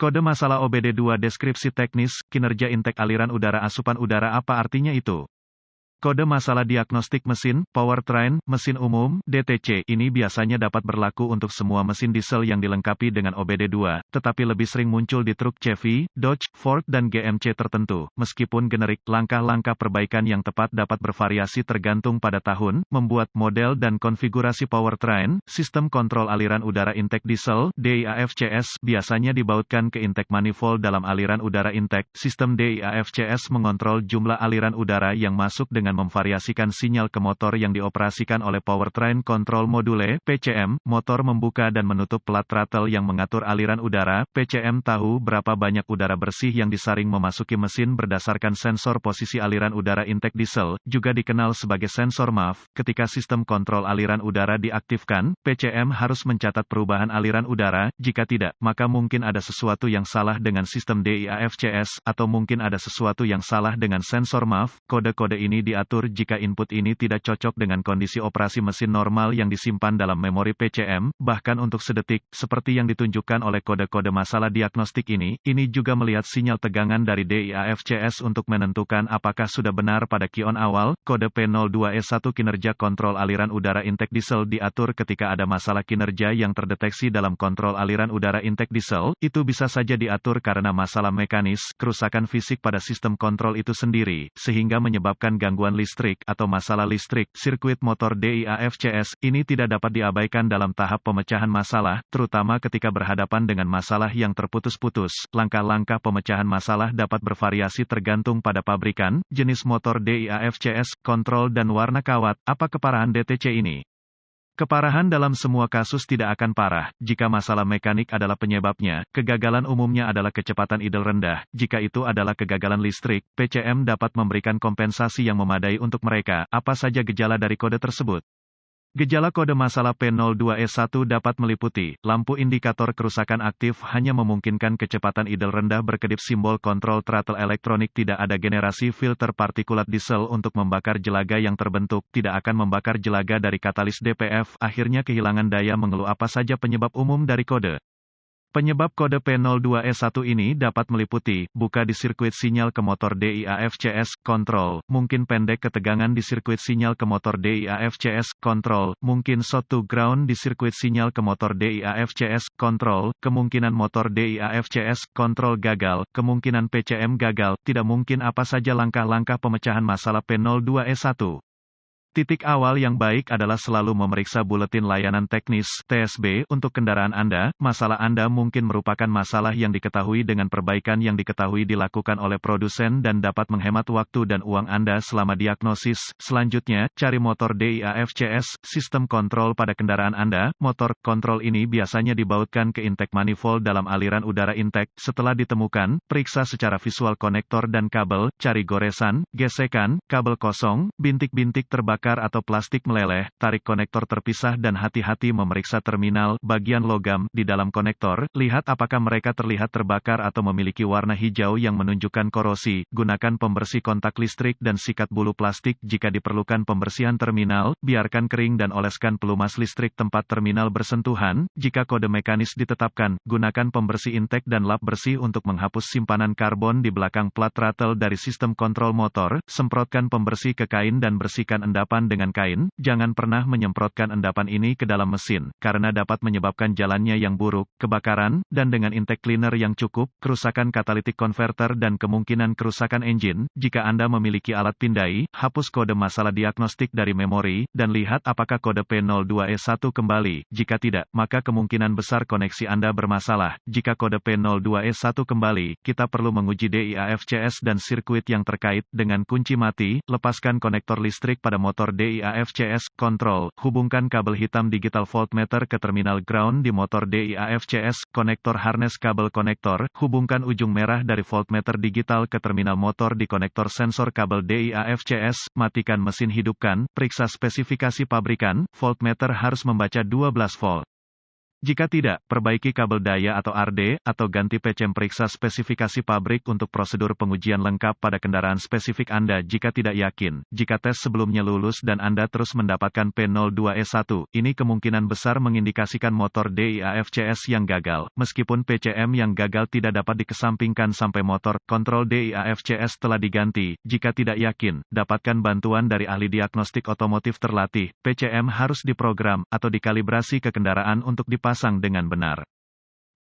Kode masalah OBD2 deskripsi teknis, kinerja intake aliran udara asupan udara apa artinya itu? Kode masalah diagnostik mesin, powertrain, mesin umum, DTC, ini biasanya dapat berlaku untuk semua mesin diesel yang dilengkapi dengan OBD2, tetapi lebih sering muncul di truk Chevy, Dodge, Ford dan GMC tertentu. Meskipun generik, langkah-langkah perbaikan yang tepat dapat bervariasi tergantung pada tahun, membuat model dan konfigurasi powertrain. Sistem kontrol aliran udara intake diesel, DIAFCS, biasanya dibautkan ke intake manifold dalam aliran udara intake. Sistem DIAFCS mengontrol jumlah aliran udara yang masuk dengan memvariasikan sinyal ke motor yang dioperasikan oleh Powertrain Control Module (PCM). Motor membuka dan menutup plat throttle yang mengatur aliran udara. PCM tahu berapa banyak udara bersih yang disaring memasuki mesin berdasarkan sensor posisi aliran udara intake diesel, juga dikenal sebagai sensor MAF. Ketika sistem kontrol aliran udara diaktifkan, PCM harus mencatat perubahan aliran udara. Jika tidak, maka mungkin ada sesuatu yang salah dengan sistem DIAFCS, atau mungkin ada sesuatu yang salah dengan sensor MAF. Kode-kode ini diatur jika input ini tidak cocok dengan kondisi operasi mesin normal yang disimpan dalam memori PCM, bahkan untuk sedetik, seperti yang ditunjukkan oleh kode-kode masalah diagnostik ini. Ini juga melihat sinyal tegangan dari DIAFCS untuk menentukan apakah sudah benar pada kion awal. Kode P02E1 kinerja kontrol aliran udara intake diesel diatur ketika ada masalah kinerja yang terdeteksi dalam kontrol aliran udara intake diesel. Itu bisa saja diatur karena masalah mekanis, kerusakan fisik pada sistem kontrol itu sendiri, sehingga menyebabkan gangguan listrik atau masalah listrik. Sirkuit motor DIAFCS ini tidak dapat diabaikan dalam tahap pemecahan masalah, terutama ketika berhadapan dengan masalah yang terputus-putus. Langkah-langkah pemecahan masalah dapat bervariasi tergantung pada pabrikan, jenis motor DIAFCS, kontrol dan warna kawat. Apa keparahan DTC ini? Keparahan dalam semua kasus tidak akan parah. Jika masalah mekanik adalah penyebabnya, kegagalan umumnya adalah kecepatan idle rendah. Jika itu adalah kegagalan listrik, PCM dapat memberikan kompensasi yang memadai untuk mereka. Apa saja gejala dari kode tersebut? Gejala kode masalah P02E1 dapat meliputi, lampu indikator kerusakan aktif hanya memungkinkan kecepatan idle rendah berkedip simbol kontrol throttle elektronik tidak ada generasi filter partikulat diesel untuk membakar jelaga yang terbentuk, tidak akan membakar jelaga dari katalis DPF, akhirnya kehilangan daya mengeluh. Apa saja penyebab umum dari kode? Penyebab kode P02E1 ini dapat meliputi, buka di sirkuit sinyal ke motor DIAFCS, kontrol, mungkin pendek ketegangan di sirkuit sinyal ke motor DIAFCS, kontrol, mungkin short to ground di sirkuit sinyal ke motor DIAFCS, kontrol, kemungkinan motor DIAFCS, kontrol gagal, kemungkinan PCM gagal, tidak mungkin. Apa saja langkah-langkah pemecahan masalah P02E1? Titik awal yang baik adalah selalu memeriksa buletin layanan teknis (TSB) untuk kendaraan Anda. Masalah Anda mungkin merupakan masalah yang diketahui dengan perbaikan yang diketahui dilakukan oleh produsen dan dapat menghemat waktu dan uang Anda selama diagnosis. Selanjutnya, cari motor DIAFCS, sistem kontrol pada kendaraan Anda. Motor kontrol ini biasanya dibautkan ke intake manifold dalam aliran udara intake. Setelah ditemukan, periksa secara visual konektor dan kabel, cari goresan, gesekan, kabel kosong, bintik-bintik terbakar atau plastik meleleh, tarik konektor terpisah dan hati-hati memeriksa terminal, bagian logam, di dalam konektor, lihat apakah mereka terlihat terbakar atau memiliki warna hijau yang menunjukkan korosi. Gunakan pembersih kontak listrik dan sikat bulu plastik jika diperlukan pembersihan terminal, biarkan kering dan oleskan pelumas listrik tempat terminal bersentuhan. Jika kode mekanis ditetapkan, gunakan pembersih intake dan lap bersih untuk menghapus simpanan karbon di belakang plat throttle dari sistem kontrol motor, semprotkan pembersih ke kain dan bersihkan endapan dengan kain. Jangan pernah menyemprotkan endapan ini ke dalam mesin, karena dapat menyebabkan jalannya yang buruk, kebakaran, dan dengan intake cleaner yang cukup, kerusakan catalytic converter dan kemungkinan kerusakan engine. Jika Anda memiliki alat pindai, hapus kode masalah diagnostik dari memori, dan lihat apakah kode P02E1 kembali. Jika tidak, maka kemungkinan besar koneksi Anda bermasalah. Jika kode P02E1 kembali, kita perlu menguji DIAFCS dan sirkuit yang terkait. Dengan kunci mati, lepaskan konektor listrik pada motor DIAFCS, kontrol, hubungkan kabel hitam digital voltmeter ke terminal ground di motor DIAFCS, konektor harness kabel konektor, hubungkan ujung merah dari voltmeter digital ke terminal motor di konektor sensor kabel DIAFCS, matikan mesin hidupkan, periksa spesifikasi pabrikan, voltmeter harus membaca 12 volt. Jika tidak, perbaiki kabel daya atau RD, atau ganti PCM. Periksa spesifikasi pabrik untuk prosedur pengujian lengkap pada kendaraan spesifik Anda jika tidak yakin. Jika tes sebelumnya lulus dan Anda terus mendapatkan P02E1, ini kemungkinan besar mengindikasikan motor DIAFCS yang gagal. Meskipun PCM yang gagal tidak dapat dikesampingkan sampai motor kontrol DIAFCS telah diganti, jika tidak yakin, dapatkan bantuan dari ahli diagnostik otomotif terlatih. PCM harus diprogram atau dikalibrasi ke kendaraan untuk dipasang dengan benar.